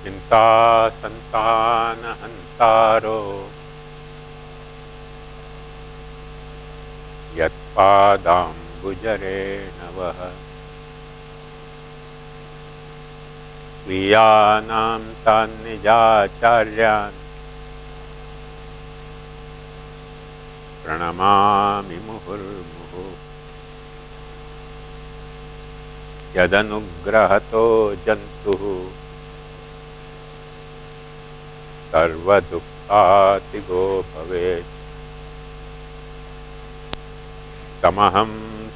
चिंता संतान हंतारो यत्पादाम्बुजरेणवः स्वीयानां तान्निजाचार्यान् प्रणमामि मुहुर्मुहुः यदनुग्रहतो जन्तुः सर्वदुःखातिगो भवेत् तमहं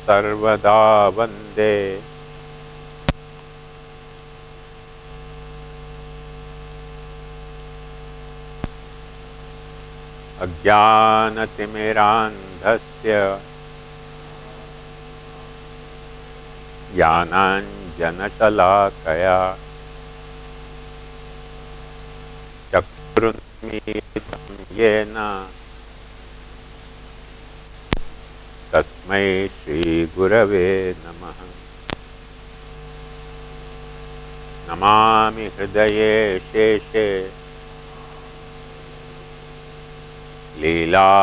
सर्वदा वन्दे अज्ञानतिमिरान्धस्य ज्ञानाञ्जनशलाकया चक्षुरुन्मीलितं येन तस्मै श्रीगुरवे नमः। नमामि हृदये शेषे लीलाक्षीराब्धिशायिनम्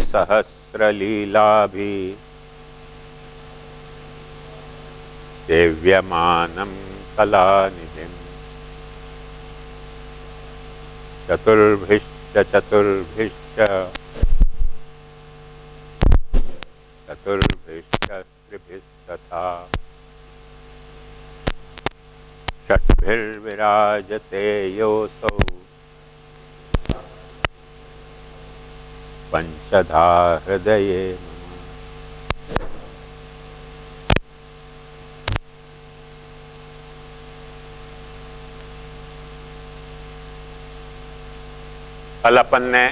सहस्रलीलाभि सेव्यमानं कलानिधिम् चतुर्भिश्च त्रिभिस्तथा षट्भिर्विराजते योऽसौ पंचधा हृदये मम। कल अपन ने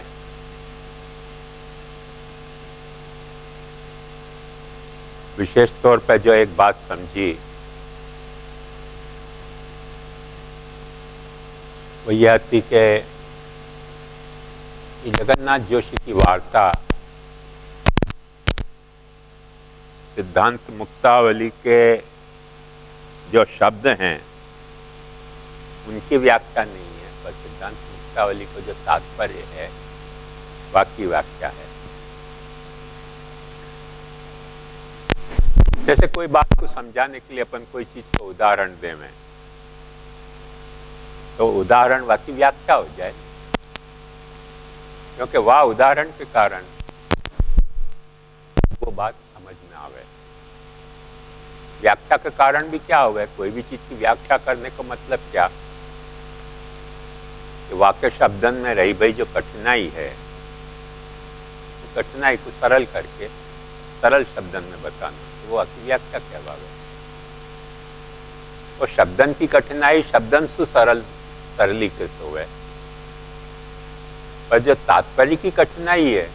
विशेष तौर पर जो एक बात समझी वो यह थी कि जगन्नाथ जोशी की वार्ता सिद्धांत मुक्तावली के जो शब्द हैं उनकी व्याख्या नहीं है, पर सिद्धांत मुक्तावली को जो तात्पर्य है वाकी व्याख्या है। जैसे कोई बात को समझाने के लिए अपन कोई चीज को उदाहरण दें तो उदाहरण वाकी व्याख्या हो जाए, क्योंकि वह उदाहरण के कारण वो बात समझ में आवे। व्याख्या के कारण भी क्या हुआ है, कोई भी चीज की व्याख्या करने का मतलब क्या कि वाक्य शब्दन में रही भाई जो कठिनाई है तो कठिनाई को सरल करके सरल शब्दन में बताना, तो वो वाक्य व्याख्या कहवावे। और शब्दन की कठिनाई शब्दन सु सरलीकृत हुए, पर जो तात्पर्य की कठिनाई है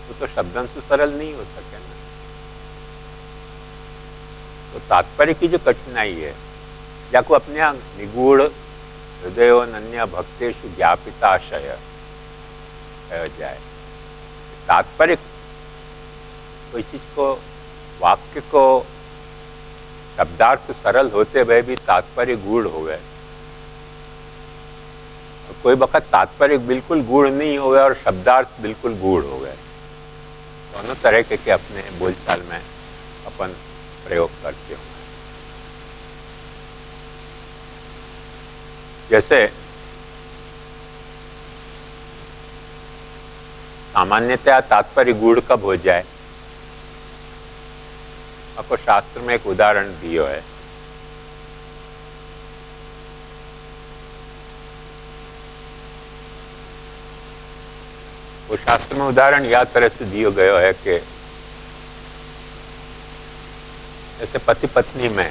वो तो शब्दन से सरल नहीं हो सके ना। तो तात्पर्य की जो कठिनाई है या को अपने निगूढ़ हृदयो नन्य भक्तेषु ज्ञापिताशय कहा जाए। तात्पर्य कोई चीज को वाक्य को शब्दार्थ सरल होते हुए भी तात्पर्य गूढ़ हो गए, कोई वक्त तात्पर्य बिल्कुल गूढ़ नहीं हो गया और शब्दार्थ बिल्कुल गूढ़ हो गए। दोनों तरह के अपने बोलचाल में अपन प्रयोग करते होंगे। जैसे सामान्यतया तात्पर्य गूढ़ कब हो जाए, आपको शास्त्र में एक उदाहरण दियो है। वो शास्त्र में उदाहरण या तरह से दियो गयो है कि जैसे पति पत्नी में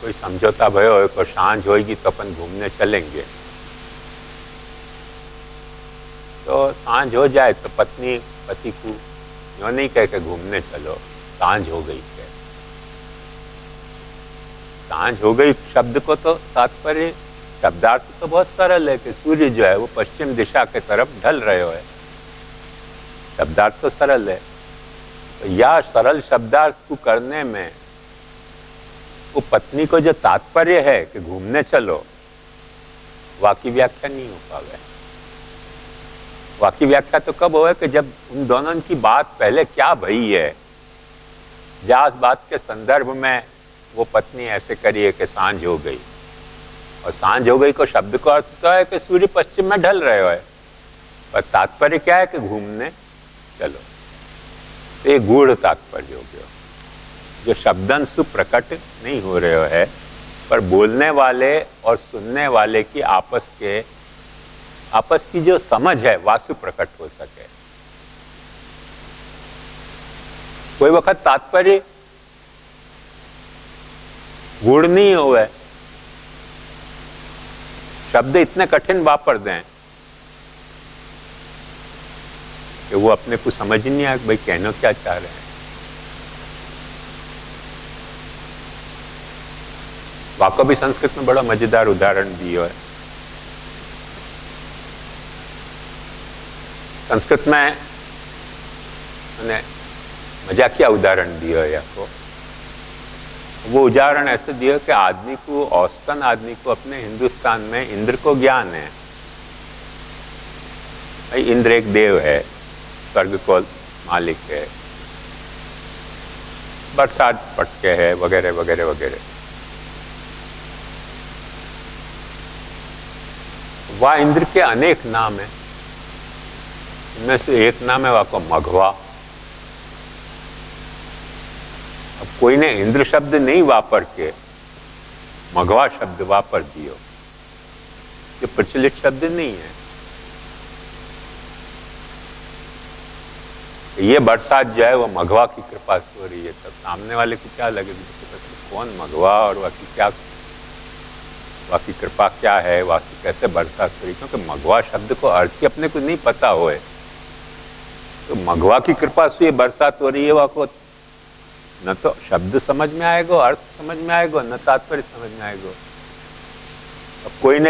कोई समझौता भयो है को सांझ होगी तो अपन घूमने चलेंगे, तो सांझ हो जाए तो पत्नी पति को यो नहीं कह के घूमने चलो, सांझ हो गई है। सांझ हो गई शब्द को तो तात्पर्य शब्दार्थ तो बहुत सरल है कि सूर्य जो है वो पश्चिम दिशा के तरफ ढल रहे हो है, शब्दार्थ तो सरल है। तो या सरल शब्दार्थ को करने में वो पत्नी को जो तात्पर्य है कि घूमने चलो, वाकी व्याख्या नहीं हो पावे। वाकी व्याख्या तो कब होए कि जब उन दोनों की बात पहले क्या भई है, जास बात के संदर्भ में वो पत्नी ऐसे करी है कि सांझ हो गई, और सांझ हो गई को शब्द को अर्थ तो है कि सूर्य पश्चिम में ढल रहे हो है, पर तात्पर्य क्या है कि घूमने चलो। तो ये गूढ़ तात्पर्य हो गया, जो शब्दांशु प्रकट नहीं हो रहे हो है, पर बोलने वाले और सुनने वाले की आपस की जो समझ है वासु प्रकट हो सके। कोई वक्त तात्पर्य गूढ़ नहीं होवे, शब्द इतने कठिन वापर दें कि वो अपने को समझ ही नहीं आया भाई कहना क्या चाह रहे हैं। वाको भी संस्कृत में बड़ा मजेदार उदाहरण दिया है। संस्कृत में मैंने मजाकिया उदाहरण दिया है आपको। वो उदाहरण ऐसे दिया कि आदमी को, औसतन आदमी को अपने हिंदुस्तान में इंद्र को ज्ञान है, भाई इंद्र एक देव है, स्वर्ग को मालिक है, बरसात पटके है, वगैरह वगैरह वगैरह। वह इंद्र के अनेक नाम है, इनमें से एक नाम है वाको मघवा। अब कोई ने इंद्र शब्द नहीं वापर के मघवा शब्द वापर दियो, ये प्रचलित शब्द नहीं है। ये बरसात जो है वो मघवा की कृपा से हो रही है, तब सामने वाले को क्या लगे कौन मघवा और वाकी क्या, वाकी कृपा क्या है, वाकी कैसे बरसात हो रही, क्योंकि मघवा शब्द को अर्थ ही अपने को नहीं पता होए तो मघवा की कृपा से ये बरसात हो रही है, वाको न तो शब्द समझ में आएगा, अर्थ समझ में आएगा, न तात्पर्य समझ में आएगा। अब कोई ने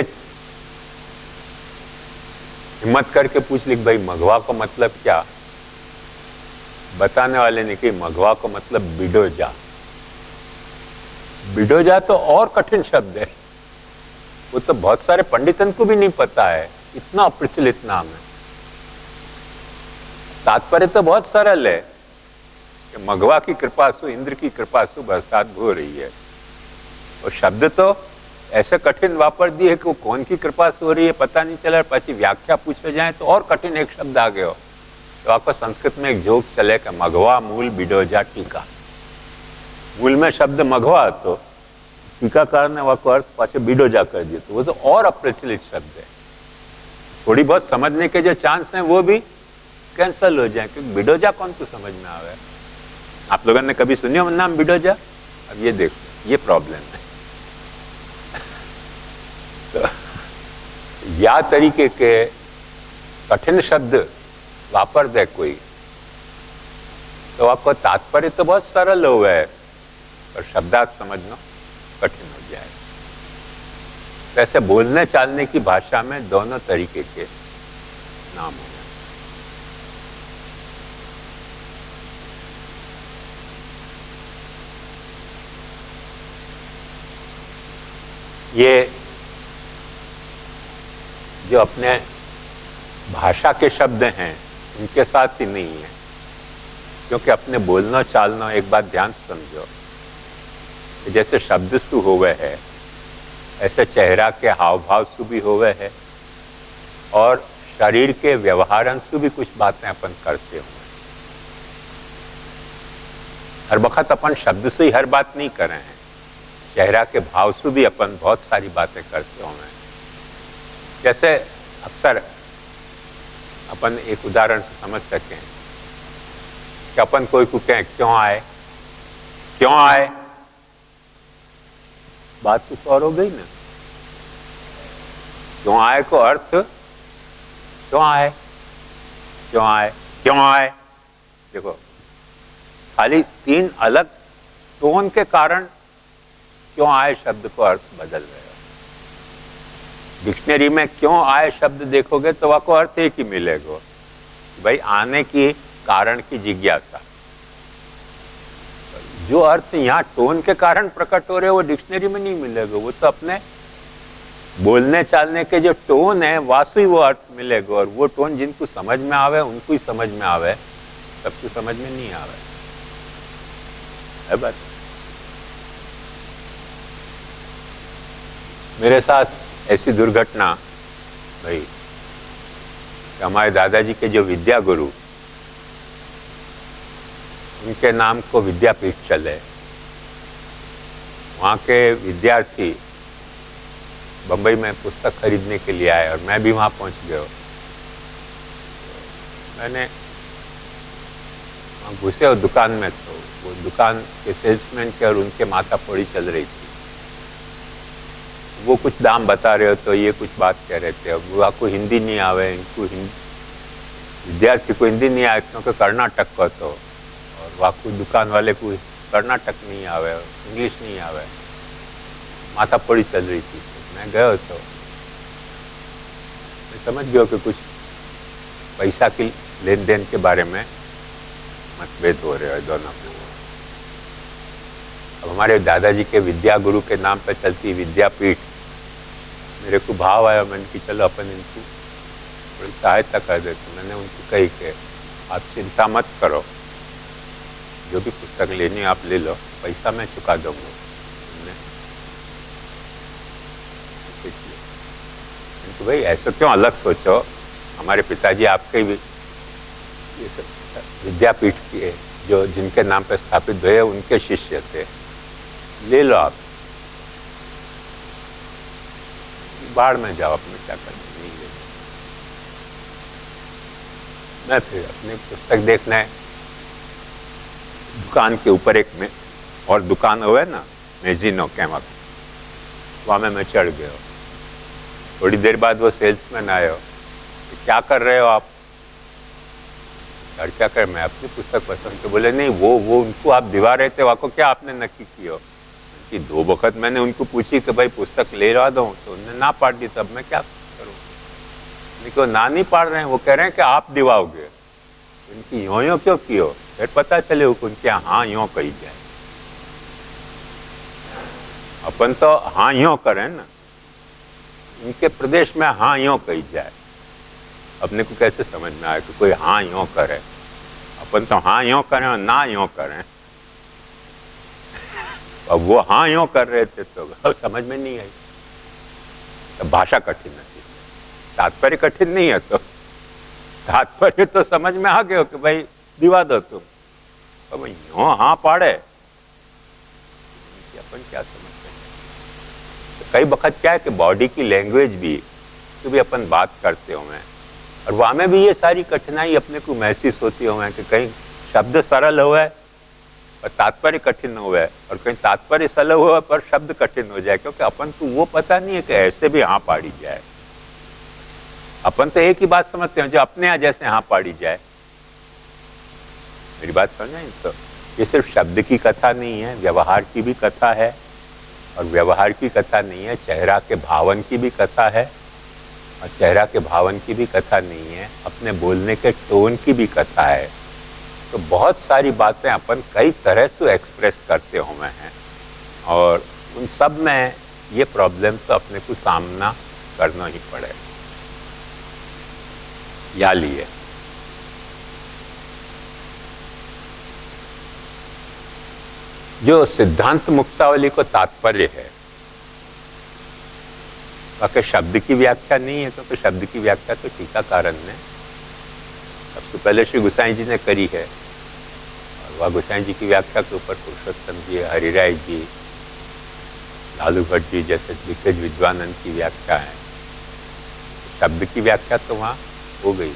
हिम्मत करके पूछ ली भाई मघवा को मतलब क्या, बताने वाले ने कि मघवा को मतलब बिडोजा। बिडोजा तो और कठिन शब्द है, वो तो बहुत सारे पंडितन को भी नहीं पता है, इतना अप्रचलित नाम है। तात्पर्य तो बहुत सरल है कि मघवा की कृपा से, इंद्र की कृपा से बरसात हो रही है, और शब्द तो ऐसे कठिन वापर दिए कि वो कौन की कृपा से हो रही है पता नहीं चला, पची व्याख्या पूछे जाए तो और कठिन एक शब्द आ गया। तो आपको संस्कृत में एक जोक चले कि मघवा मूल बिडोजा टीका। मूल में शब्द मघवा, तो टीकाकार ने वाको अर्थ पाछे बिडोजा कर दिया, तो वो तो और अप्रचलित शब्द है। थोड़ी बहुत समझने के जो चांस हैं वो भी कैंसल हो जाए, क्योंकि बिडोजा कौन को समझ में आवे। आप लोगों ने कभी सुनी हो नाम बिडोजा? अब ये देखो, ये प्रॉब्लम है। तो या तरीके के कठिन शब्द वापर दे कोई, तो आपको तात्पर्य तो बहुत सरल हो है, पर शब्दार्थ समझना कठिन हो जाए। वैसे बोलने चालने की भाषा में दोनों तरीके के नाम हो। ये जो अपने भाषा के शब्द हैं उनके साथ ही नहीं है, क्योंकि अपने बोलना चालना, एक बात ध्यान से समझो, जैसे शब्द सु होवे है ऐसे चेहरा के हाव भाव सु भी होवे है, और शरीर के व्यवहारन सु भी कुछ बातें अपन करते हुए। हर वक्त अपन शब्द से ही हर बात नहीं कर रहे हैं, चेहरा के भाव से भी अपन बहुत सारी बातें करते हुए। जैसे अक्सर अपन एक उदाहरण से समझ सकें कि अपन कोई को कहें क्यों आए, क्यों आए, बात कुछ और हो गई ना। क्यों आए को अर्थ क्यों आए, क्यों आए, क्यों आए। देखो खाली 3 अलग टोन के कारण क्यों आए शब्द को अर्थ बदल रहे हो। डिक्शनरी में क्यों आए शब्द देखोगे तो आपको अर्थ एक ही मिलेगा, भाई आने की कारण की जिज्ञासा। जो अर्थ यहाँ टोन के कारण प्रकट हो रहे वो डिक्शनरी में नहीं मिलेगा। वो तो अपने बोलने चालने के जो टोन है वास्तु ही वो अर्थ मिलेगा। और वो टोन जिनको समझ में आवे उनको ही समझ में आवे, सबको समझ में नहीं आवे, है बात। मेरे साथ ऐसी दुर्घटना भाई, हमारे दादाजी के जो विद्या गुरु, उनके नाम को विद्यापीठ चले, वहाँ के विद्यार्थी बंबई में पुस्तक खरीदने के लिए आए और मैं भी वहाँ पहुँच गया। मैंने वहाँ घुसे और दुकान में, तो वो दुकान के सेल्समैन के और उनके माथापड़ी चल रही थी। वो कुछ दाम बता रहे हो तो ये कुछ बात कह रहे थे। अब वो आपको हिंदी नहीं आवे, इनको विद्यार्थी को हिंदी नहीं आए क्योंकि कर्नाटक का, तो और वाकू दुकान वाले को कर्नाटक नहीं आवे, इंग्लिश नहीं आवे, माथापड़ी चल रही थी। मैं गया तो मैं समझ गया कि कुछ पैसा की लेन देन के बारे में मतभेद हो रहे हैं दोनों में। अब हमारे दादाजी के विद्या गुरु के नाम पर चलती विद्यापीठ, मेरे को भाव आया, मैंने कि चलो अपन इनको थोड़ी सहायता कर देते। मैंने उनको कही कि आप चिंता मत करो, जो भी पुस्तक लेनी आप ले लो, पैसा मैं चुका दूंगा। तो भाई ऐसा क्यों अलग सोचो, हमारे पिताजी आपके विद्यापीठ के जो जिनके नाम पर स्थापित हुए उनके शिष्य थे, ले लो आप, बाढ़ में जाओ, अपने क्या करना नहीं ले। मैं फिर अपनी पुस्तक देखने दुकान के ऊपर एक में और दुकान हुआ है ना मेजिनो के वक्त, वहाँ में मैं चढ़ गया। थोड़ी देर बाद वो सेल्समैन आया, क्या कर रहे हो आप? क्या कर, मैं अपनी पुस्तक पसंद तो बोले नहीं, वो उनको आप दिवा रहे थे, वहाँ को क्या आपने नक्की किया? कि 2 वक्त मैंने उनको पूछी कि भाई पुस्तक ले रहा दो, तो उन्होंने ना पाड़ दी, तब मैं क्या करूँ? उनको ना नहीं पाड़ रहे हैं, वो कह रहे हैं कि आप दिवाओगे। उनकी यों क्यों कियो? फिर पता चले उनके हाँ यों कही जाए, अपन तो हाँ यों करें ना, इनके प्रदेश में हाँ यों कही जाए। अपने को कैसे समझ में आए कि कोई हाँ यों करे? अपन तो हाँ यों करें और ना यों करें। अब वो हाँ यों कर रहे थे तो समझ में नहीं आई। तो भाषा कठिन है, तात्पर्य कठिन नहीं है, तो तात्पर्य तो समझ में आ गया कि भाई दिवा दो तुम। अब यों हाँ पाड़े, अपन क्या समझते हैं? तो कई वक्त क्या है कि बॉडी की लैंग्वेज भी तो भी अपन बात करते हुए हैं, और वहाँ में भी ये सारी कठिनाई अपने को महसूस होती हुए कि कहीं शब्द सरल हुआ है और तात्पर्य कठिन हुआ है, और कहीं तात्पर्य सरल हुआ है पर शब्द कठिन हो जाए, क्योंकि अपन को वो पता नहीं है कि ऐसे भी हाँ पाड़ी जाए। अपन तो एक ही बात समझते हैं, जो अपने यहाँ जैसे हाँ पाड़ी जाए। मेरी बात समझें? तो ये सिर्फ शब्द की कथा नहीं है, व्यवहार की भी कथा है, और व्यवहार की कथा नहीं है, चेहरा के भावन की भी कथा है, और चेहरा के भावन की भी कथा नहीं है, अपने बोलने के टोन की भी कथा है। तो बहुत सारी बातें अपन कई तरह से एक्सप्रेस करते हुए हैं, और उन सब में ये प्रॉब्लम तो अपने को सामना करना ही पड़ेगा। या लिए जो सिद्धांत मुक्तावली को तात्पर्य है, बाकी शब्द की व्याख्या नहीं है, क्योंकि शब्द की व्याख्या तो टीकाकारन ने सबसे पहले श्री गोसाई जी ने करी है, और वह गोसाई जी की व्याख्या के ऊपर पुरुषोत्तम जी, हरिराय जी, लालू भट्ट जी जैसे दिग्गज विद्वानंद की व्याख्या है। शब्द की व्याख्या तो वहाँ हो गई,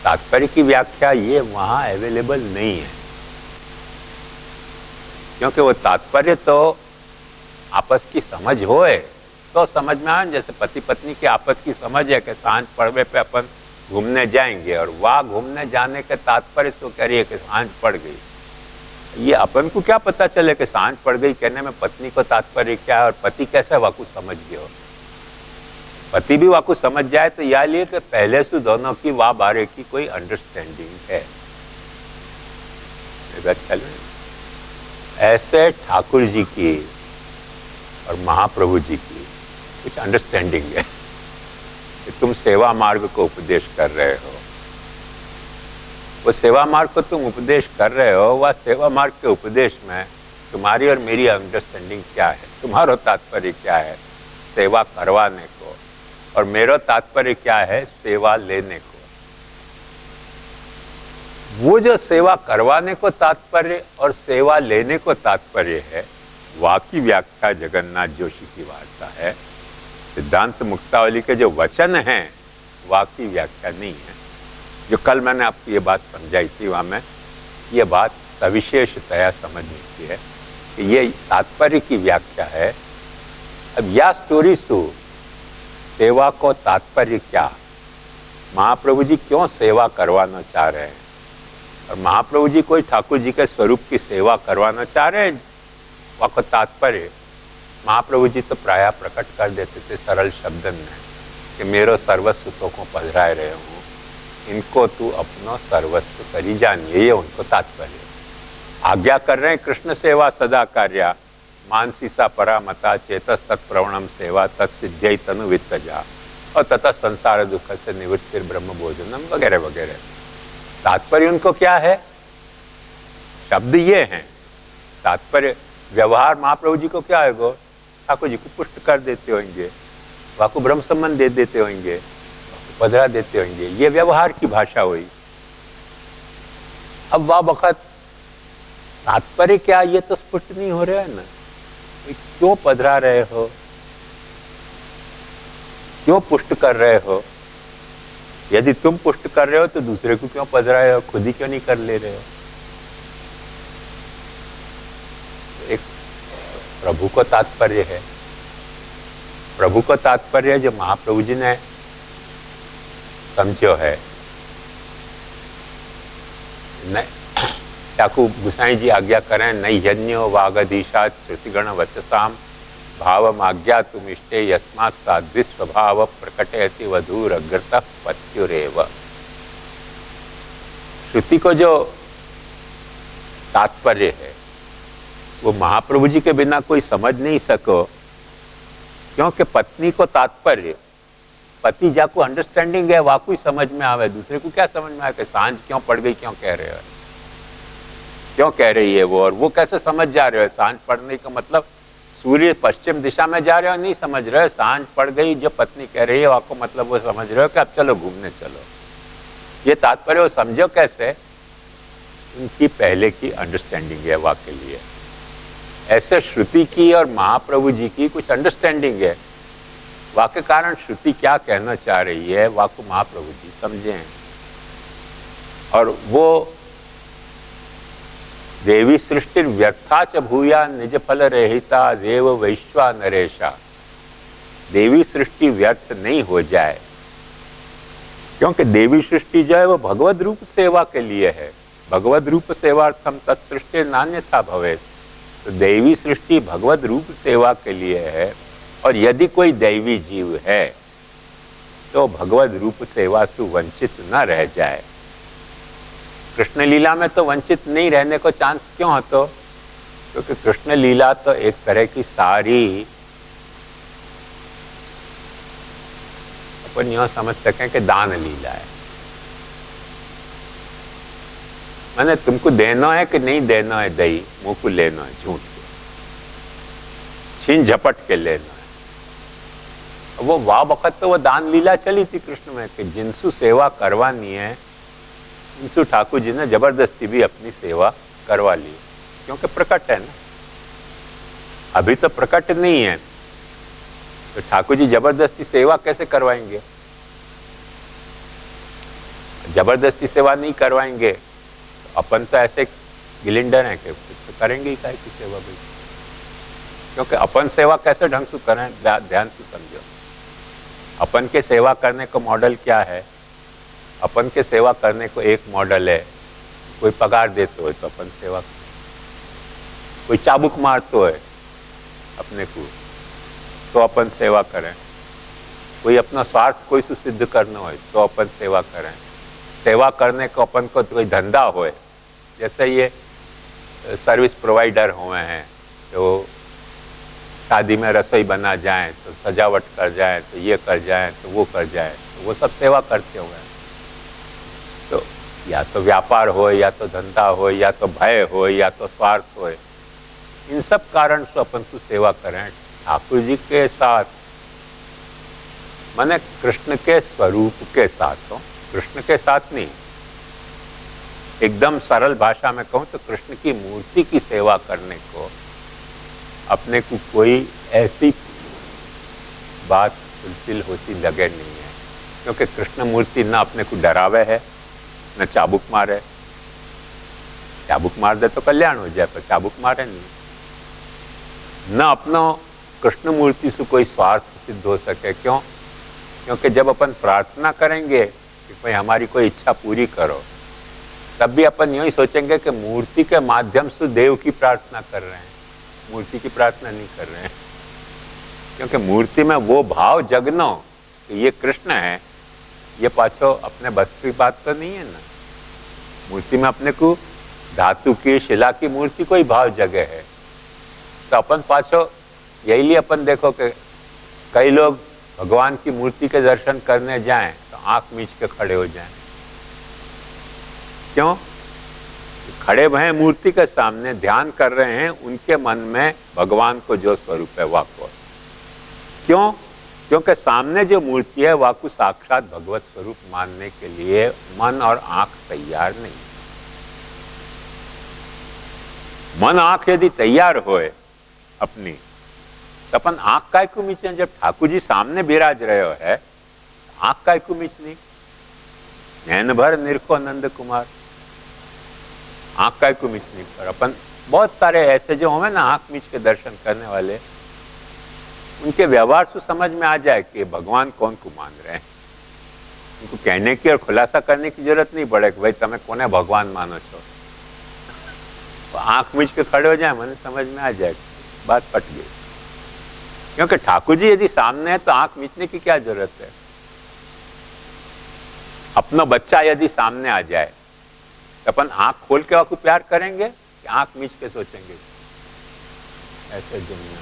तात्पर्य की व्याख्या ये वहाँ अवेलेबल नहीं है, क्योंकि वो तात्पर्य तो आपस की समझ होए तो समझ में आए। जैसे पति पत्नी की आपस की समझ है कि सांझ पड़वे पे अपन घूमने जाएंगे, और वहाँ घूमने जाने के तात्पर्य से कह रही है कि सांझ पड़ गई। ये अपन को क्या पता चले कि सांझ पड़ गई कहने में पत्नी को तात्पर्य क्या है, और पति कैसे वाकू समझ गया हो? पति भी वाकू समझ जाए तो यह लिए कि पहले से दोनों की वाह बारे की कोई अंडरस्टैंडिंग है। चल ऐसे ठाकुर जी की और महाप्रभु जी की कुछ अंडरस्टैंडिंग है कि तुम सेवा मार्ग को उपदेश कर रहे हो। वो सेवा मार्ग को तुम उपदेश कर रहे हो, वह सेवा मार्ग के उपदेश में तुम्हारी और मेरी अंडरस्टैंडिंग क्या है, तुम्हारा तात्पर्य क्या है सेवा करवाने को, और मेरा तात्पर्य क्या है सेवा लेने को। वो जो सेवा करवाने को तात्पर्य और सेवा लेने को तात्पर्य है, वाकी व्याख्या जगन्नाथ जोशी की वार्ता है। सिद्धांत मुक्तावली के जो वचन हैं वाकी व्याख्या नहीं है। जो कल मैंने आपको ये बात समझाई थी, वहाँ में ये बात सविशेषतया समझनी की है कि ये तात्पर्य की व्याख्या है। अब यह स्टोरी सु सेवा को तात्पर्य क्या, महाप्रभु जी क्यों सेवा करवाना चाह रहे हैं, और महाप्रभु जी कोई ठाकुर जी के स्वरूप की सेवा करवाना चाह रहे हैं, वह को तात्पर्य महाप्रभु जी तो प्रायः प्रकट कर देते थे सरल शब्दन में कि मेरो सर्वस्व तो को पधराए रहे हूँ, इनको तू अपनो सर्वस्व करी जानिए। ये उनको तात्पर्य आज्ञा कर रहे हैं, कृष्ण सेवा सदा कार्या मानसी सा परामता चेतस तत्प्रवणम सेवा तत्सिद्ध्यै तनु वित्तजा और तथा संसार दुख से निवृत्तिर ब्रह्म भोजनम वगैरह वगैरह। तात्पर्य उनको क्या है, शब्द ये हैं। तात्पर्य व्यवहार महाप्रभु जी को क्या है, गो ठाकुर जी को पुष्ट कर देते होंगे, वह को ब्रह्म संबंध दे देते होंगे, पधरा देते होंगे, ये व्यवहार की भाषा हुई। अब वह वक्त तात्पर्य क्या, ये तो स्पष्ट नहीं हो रहा है ना, क्यों पधरा रहे हो, क्यों पुष्ट कर रहे हो। यदि तुम पुष्ट कर रहे हो तो दूसरे को क्यों पधराए हो, खुद ही क्यों नहीं कर ले रहे हो। एक प्रभु को तात्पर्य है, प्रभु को तात्पर्य जो महाप्रभु जी ने समझो है। ठाकुर गुसाई जी आज्ञा करें, नैयन्यो वागधीशा श्रुतिगण वचसाम भाव आज्ञा तुम इष्टे यस्मात् साध्वी स्वभाव प्रकटयति वधूर अग्रतः पत्युरेव। श्रुति को जो तात्पर्य है वो महाप्रभु जी के बिना कोई समझ नहीं सको, क्योंकि पत्नी को तात्पर्य, पति जाको अंडरस्टैंडिंग है, वाकु ही समझ में आवे, दूसरे को क्या समझ में आए कि सांझ क्यों पड़ गई, क्यों कह रहे हो, क्यों कह रही है वो, और वो कैसे समझ जा रहे हो। सांझ पड़ने का मतलब सूर्य पश्चिम दिशा में जा रहे हो, नहीं समझ रहे हो। सांझ पड़ गई जो पत्नी कह रही है आपको मतलब वो समझ रहे हो कि अब चलो घूमने चलो, ये तात्पर्य वो समझो कैसे, उनकी पहले की अंडरस्टैंडिंग है वाक के लिए। ऐसे श्रुति की और महाप्रभु जी की कुछ अंडरस्टैंडिंग है, वाक के कारण श्रुति क्या कहना चाह रही है वाक को महाप्रभु जी समझे हैं। और वो देवी सृष्टि व्यर्था च भूया निज फल रहिता देव वैश्वा नरेशा। देवी सृष्टि व्यर्थ नहीं हो जाए, क्योंकि देवी सृष्टि जो है वो भगवद रूप सेवा के लिए है। भगवद रूप सेवार्थम तत्सृष्टि नान्यथा भवेत्। तो देवी सृष्टि भगवद रूप सेवा के लिए है, और यदि कोई दैवी जीव है तो भगवद रूप सेवा से वंचित न रह जाए। कृष्ण लीला में तो वंचित नहीं रहने को चांस क्यों है, तो क्योंकि कृष्ण लीला तो एक तरह की सारी अपन यह समझ सकें कि दान लीला है। मैंने तुमको देना है कि नहीं देना है दही, मुंह को लेना है झूठ के, छीन झपट के लेना है। वो वाह वक्त तो वो दान लीला चली थी कृष्ण में कि जिनसु सेवा करवानी है उनसु ठाकुर जी ने जबरदस्ती भी अपनी सेवा करवा ली, क्योंकि प्रकट है ना। अभी तो प्रकट नहीं है तो ठाकुर जी जबरदस्ती सेवा कैसे करवाएंगे। जबरदस्ती सेवा नहीं करवाएंगे तो अपन तो ऐसे गिलिंडर हैं कि तो करेंगे ही काहे की सेवा भाई, क्योंकि अपन सेवा कैसे ढंग से करें, ध्यान से समझो। अपन के सेवा करने का मॉडल क्या है, अपन के सेवा करने को एक मॉडल है, कोई पगार देते हो तो अपन सेवा, कोई चाबुक मारते हो अपने को तो अपन सेवा करें, कोई अपना स्वार्थ कोई सिद्ध करना हो तो अपन सेवा करें। सेवा करने को अपन को कोई धंधा हो, जैसे ये सर्विस प्रोवाइडर हुए हैं, तो शादी में रसोई बना जाए, तो सजावट कर जाए, तो ये कर जाए, तो वो कर जाए, तो वो सब सेवा करते हुए हैं। तो या तो व्यापार हो, या तो धंधा हो, या तो भय हो, या तो स्वार्थ हो, इन सब कारण से अपन को सेवा करें ठाकुर जी के साथ, माने कृष्ण के स्वरूप के साथ हो, कृष्ण के साथ नहीं। एकदम सरल भाषा में कहूं तो कृष्ण की मूर्ति की सेवा करने को अपने को कोई ऐसी बात फुलफिल होती लगे नहीं है, क्योंकि कृष्ण मूर्ति ना अपने को डरावे है, न चाबुक मारे। चाबुक मार दे तो कल्याण हो जाए, पर चाबुक मारे नहीं। न अपनो कृष्ण मूर्ति से कोई स्वार्थ सिद्ध हो सके। क्यों? क्योंकि जब अपन प्रार्थना करेंगे कि भाई हमारी कोई इच्छा पूरी करो, तब भी अपन यूं ही सोचेंगे कि मूर्ति के माध्यम से देव की प्रार्थना कर रहे हैं, मूर्ति की प्रार्थना नहीं कर रहे हैं। क्योंकि मूर्ति में वो भाव जगनो कि ये कृष्ण है, ये पाछो अपने बस की बात तो नहीं है ना। मूर्ति में अपने को धातु की, शिला की मूर्ति कोई भाव जगह है, तो अपन पाछो यही लिए अपन देखो कि कई लोग भगवान की मूर्ति के दर्शन करने जाएं तो आंख मीच के खड़े हो जाएं। क्यों? खड़े भय मूर्ति के सामने ध्यान कर रहे हैं, उनके मन में भगवान को जो स्वरूप है वाको। क्यों? क्योंकि सामने जो मूर्ति है वाकु साक्षात भगवत स्वरूप मानने के लिए मन और आंख तैयार नहीं। मन आंख यदि तैयार होए अपनी, तो अपन आंख काय को मीचे? जब ठाकुर जी सामने विराज रहे हो है, आंख काय को मीचनी? नैन भर निरखो नंद कुमार, आंख काय को मीचनी? पर अपन बहुत सारे ऐसे जो होंगे ना आंख मीच के दर्शन करने वाले, उनके व्यवहार से समझ में आ जाए कि भगवान कौन को मान रहे हैं। उनको कहने की और खुलासा करने की जरूरत नहीं पड़े कि भाई तुम्हें कोने भगवान मानो छो। तो आंख मीच के खड़े हो जाए, मैंने समझ में आ जाए बात पट गई। क्योंकि ठाकुर जी यदि सामने है तो आंख मीचने की क्या जरूरत है। अपना बच्चा यदि सामने आ जाए तो अपन आंख खोल के आपको प्यार करेंगे कि आंख मीच के सोचेंगे ऐसे दुनिया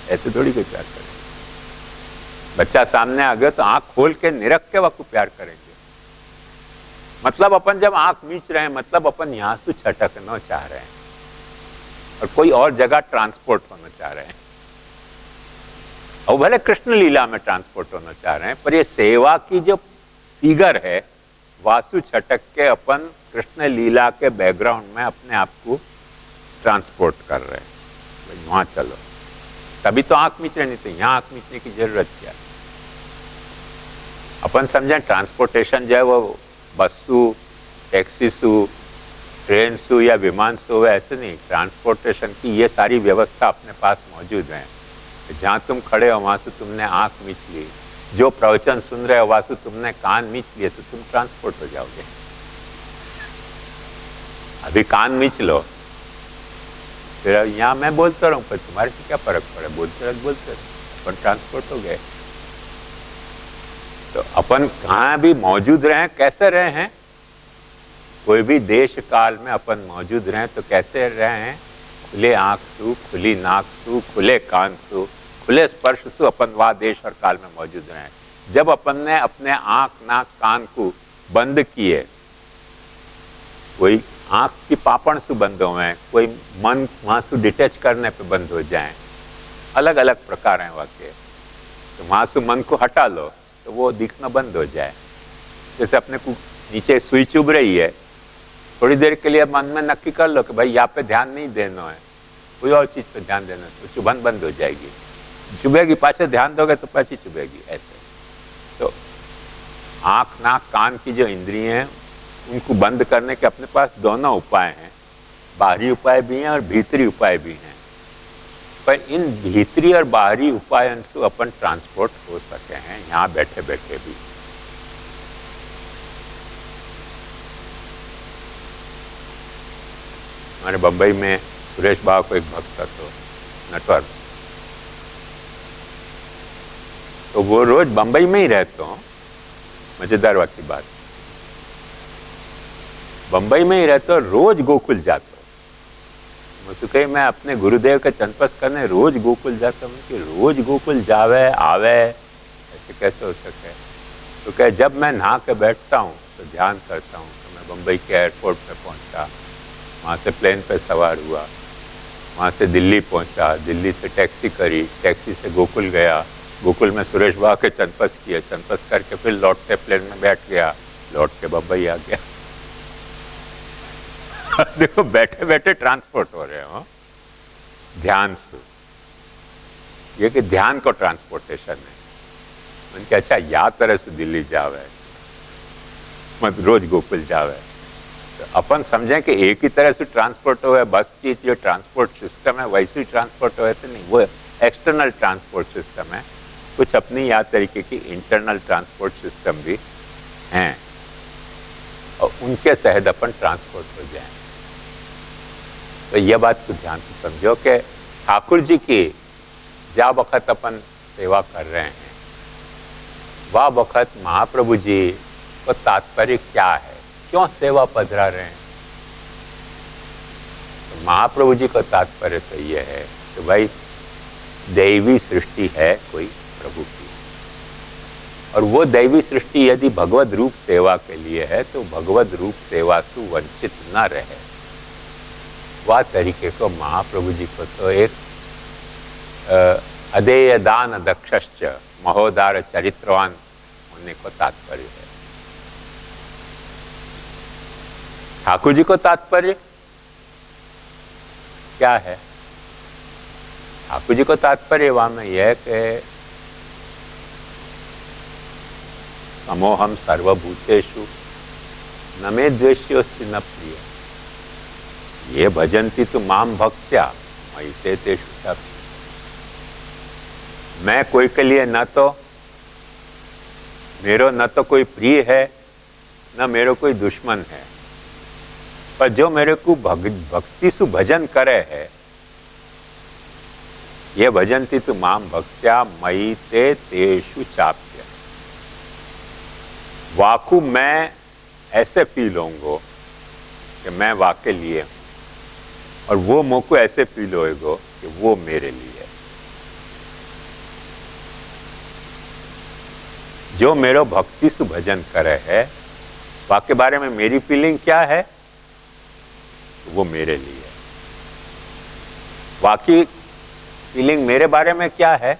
ऐसे थोड़ी कोई प्यार करेंगे। बच्चा सामने आ गया तो आंख खोल के निरख के वक्त प्यार करेंगे। मतलब अपन जब आंख मीच रहे हैं, मतलब अपन यहां से छटकना चाह रहे हैं और कोई और जगह ट्रांसपोर्ट होना चाह रहे हैं। और भले कृष्ण लीला में ट्रांसपोर्ट होना चाह रहे हैं, पर ये सेवा की जो फिगर है, वासु छटक के अपन कृष्ण लीला के बैकग्राउंड में अपने आप को ट्रांसपोर्ट कर रहे हैं। वहां चलो, तभी तो आंख मीच रहे, नहीं तो यहां आंख मीचने की जरूरत क्या है। अपन समझें ट्रांसपोर्टेशन जो है वो बस सु, टैक्सी सु, ट्रेन सु या विमान सु, ऐसे नहीं। ट्रांसपोर्टेशन की ये सारी व्यवस्था अपने पास मौजूद है। जहां तुम खड़े हो वहां से तुमने आंख मीच ली, जो प्रवचन सुन रहे हो वहां से तुमने कान मीच लिए, तो तुम ट्रांसपोर्ट हो जाओगे। अभी कान मीच लो, फिर यहाँ मैं बोलता रहूं, पर तुम्हारे से क्या फर्क पड़े, बोलते अपन ट्रांसपोर्ट हो गए। तो अपन कहाँ भी मौजूद रहे, कैसे रहे हैं, कोई भी देश काल में अपन मौजूद रहे तो कैसे रहे हैं? खुले आंख सु, खुली नाक सु, खुले कान सु, खुले स्पर्श सु अपन वह देश और काल में मौजूद रहे। जब अपन ने अपने आंख नाक कान को बंद किए, कोई आंख की पापण से बंद हो हैं, कोई मन वहां से डिटैच करने पे बंद हो जाएं, अलग अलग प्रकार हैं वाक्य। तो वहां से मन को हटा लो तो वो दिखना बंद हो जाए। जैसे अपने को नीचे सुई चुभ रही है, थोड़ी देर के लिए मन में नक्की कर लो कि भाई यहाँ पे ध्यान नहीं देना है, कोई और चीज पे ध्यान देना, तो चुभन बंद हो जाएगी। चुभेगी, पाछे ध्यान दोगे तो पाछी चुभेगी। ऐसे तो आंख नाक कान की जो इंद्रिय हैं उनको बंद करने के अपने पास दोनों उपाय हैं। बाहरी उपाय भी हैं और भीतरी उपाय भी हैं। पर इन भीतरी और बाहरी उपायों से अपन ट्रांसपोर्ट हो सके हैं यहाँ बैठे बैठे भी। हमारे बंबई में सुरेश बाबा को एक भक्त था, तो नटवर, तो वो रोज बंबई में ही रहते हो। मजेदार बात की बात, बंबई में ही रहते हो, रोज गोकुल जाते हो। तो कही मैं अपने गुरुदेव के चंदपस करने रोज गोकुल जाता हूँ कि रोज गोकुल जावे आवे ऐसे कैसे हो सके। तो कहे जब मैं नहा के बैठता हूँ तो ध्यान करता हूँ। तो मैं बम्बई के एयरपोर्ट पे पहुँचा, वहाँ से प्लेन पे सवार हुआ, वहाँ से दिल्ली पहुँचा, दिल्ली से टैक्सी करी, टैक्सी से गोकुल गया, गोकुल में सुरेश बाबा के चंदपस किए, चंदपस करके फिर लौटते प्लेन में बैठ गया, लौट के बम्बई आ गया। देखो बैठे बैठे ट्रांसपोर्ट हो रहे हो ध्यान से। ये कि ध्यान को ट्रांसपोर्टेशन है। उनके अच्छा या तरह से दिल्ली जावे मत रोज गोकुल जावे। तो अपन समझें कि एक ही तरह से ट्रांसपोर्ट हो, बस की जो ट्रांसपोर्ट सिस्टम है वैसे ही ट्रांसपोर्ट हो, तो नहीं, वो एक्सटर्नल ट्रांसपोर्ट सिस्टम है। कुछ अपनी या तरीके की इंटरनल ट्रांसपोर्ट सिस्टम भी हैं और उनके तहत अपन ट्रांसपोर्ट हो जाए। तो यह बात को ध्यान से समझो कि ठाकुर जी की जा वक्त अपन सेवा कर रहे हैं वह वक्त महाप्रभु जी को तात्पर्य क्या है, क्यों सेवा पधरा रहे हैं। तो महाप्रभु जी का तात्पर्य तो यह है कि भाई दैवी सृष्टि है कोई प्रभु की, और वो दैवी सृष्टि यदि भगवद रूप सेवा के लिए है तो भगवद रूप सेवा से वंचित न रहे। वह तरीके को महाप्रभु जी को तो एक अदेय दान दक्षश्च महोदार चरित्रवान होने को तात्पर्य है। ठाकुर जी को तात्पर्य क्या है? ठाकुर जी को तात्पर्य वहां में यह कि समोहम सर्वभूतेषु न मे द्वेष्योस्ति न प्रिय ये भजन्ति तु माम भक्त्या मयि ते तेषु च। मैं कोई के लिए न तो मेरो न तो कोई प्रिय है न मेरो कोई दुश्मन है, पर जो मेरे को भक्ति सु भजन करे है ये भजन्ति तु माम भक्त्या मयि ते तेषु चाप्य। वाकु मैं ऐसे फील होंगे कि मैं वाके लिए हूं, और वो मुझको ऐसे फील होएगा कि वो मेरे लिए। जो मेरो भक्ति से भजन करे है वाके बारे में मेरी फीलिंग क्या है, तो वो मेरे लिए। वाकी फीलिंग मेरे बारे में क्या है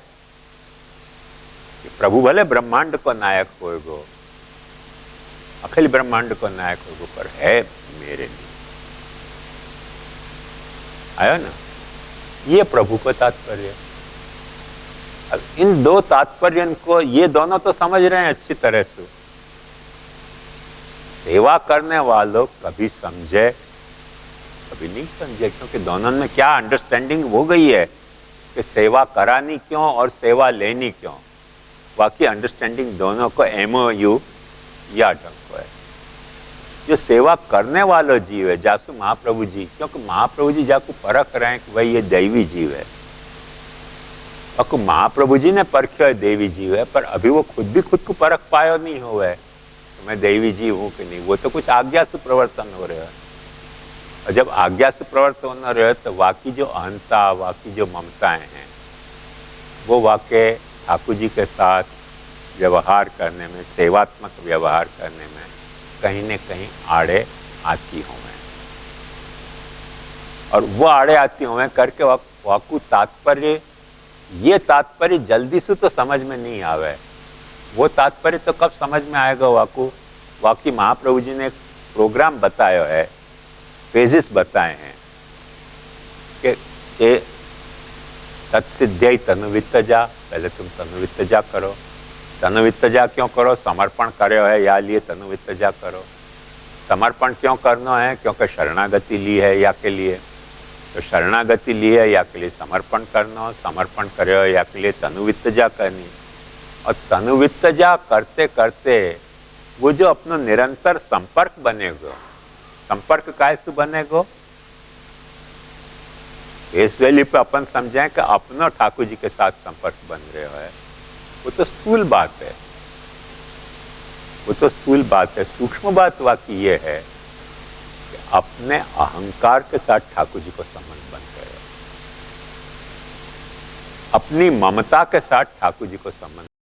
कि प्रभु भले ब्रह्मांड को नायक होएगो, अखिल ब्रह्मांड को नायक होएगो, पर है मेरे लिए। आया ना, ये प्रभु को तात्पर्य। अब इन दो तात्पर्य को ये दोनों तो समझ रहे हैं अच्छी तरह से। सेवा करने वालों कभी समझे कभी नहीं समझे, क्योंकि दोनों में क्या अंडरस्टैंडिंग हो गई है कि सेवा करानी क्यों और सेवा लेनी क्यों। बाकी अंडरस्टैंडिंग दोनों को MOU या ढंग को है। जो सेवा करने वाला जीव है जासु महाप्रभु जी, क्योंकि महाप्रभु जी जाको परख रहे हैं कि भाई ये दैवी जीव है, और महाप्रभु जी ने परखा है दैवी जीव है, पर अभी वो खुद भी खुद को परख पाया नहीं हुआ है तो मैं दैवी जीव हूं कि नहीं। वो तो कुछ आज्ञा से प्रवर्तन हो रहा है, और जब आज्ञा से प्रवर्तन हो रहा है तो वाकी जो अहंता वाकी जो ममताएं हैं वो वाके ठाकुर जी के साथ व्यवहार करने में, सेवात्मक व्यवहार करने में कहीं न कहीं आड़े आती हुए, और वो आड़े आती हुए करके वाकु तात्पर्य, ये तात्पर्य जल्दी से तो समझ में नहीं आवे। वो तात्पर्य तो कब समझ में आएगा वाकु? वाकई महाप्रभु जी ने एक प्रोग्राम बताया है, फेजेस बताए हैं कि तत्सिद्ध्यै तनुवित्तजा, पहले तुम तनुवित्तजा करो। तनुवित्तजा क्यों करो? समर्पण करे है या लिए तनुवित्तजा करो। समर्पण क्यों करना है? क्योंकि शरणागति ली है या के लिए, तो शरणागति ली है या के लिए समर्पण करना, समर्पण करे हो या के लिए तनुवित्तजा करनी। और तनुवित्तजा करते करते वो जो अपना निरंतर संपर्क बनेगा, संपर्क कैसे बनेगा? इस वैल्यू पे अपन समझें कि अपना ठाकुर जी के साथ संपर्क बन रहे हो है, वो तो स्थूल बात है, वो तो स्थूल बात है। सूक्ष्म बात वाकई ये है कि अपने अहंकार के साथ ठाकुर जी को संबंध बन गए, अपनी ममता के साथ ठाकुर जी को संबंध